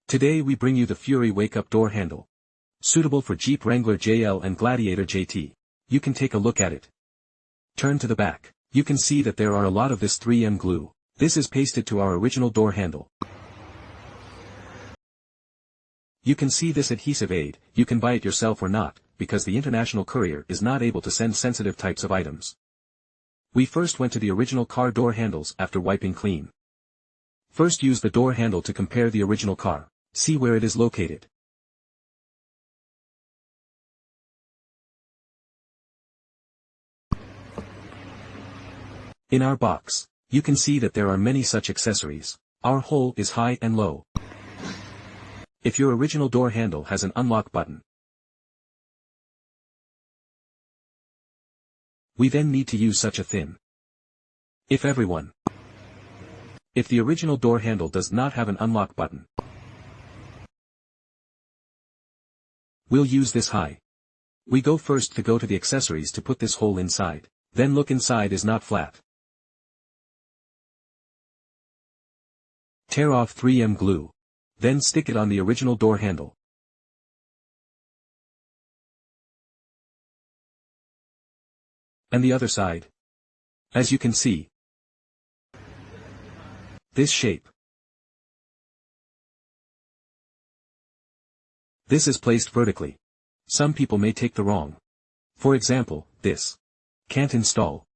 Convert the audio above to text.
Today we bring you the Fury wake-up door handle. Suitable for Jeep Wrangler JL and Gladiator JT. You can take a look at it. Turn to the back. You can see that there are a lot of this 3M glue. This is pasted to our original door handle. You can see this adhesive aid. You can buy it yourself or not, because the international courier is not able to send sensitive types of items. We first went to the original car door handles after wiping clean. First use the door handle to compare the original car. See where it is located. In our box, you can see that there are many such accessories. Our hole is high and low. If your original door handle has an unlock button, we then need to use such a thin. If the original door handle does not have an unlock button, we'll use this high. We go first to go to the accessories to put this hole inside. Then look inside is not flat. Tear off 3M glue. Then stick it on the original door handle. And the other side. As you can see, this shape. This is placed vertically. Some people may take the wrong. For example, this can't install.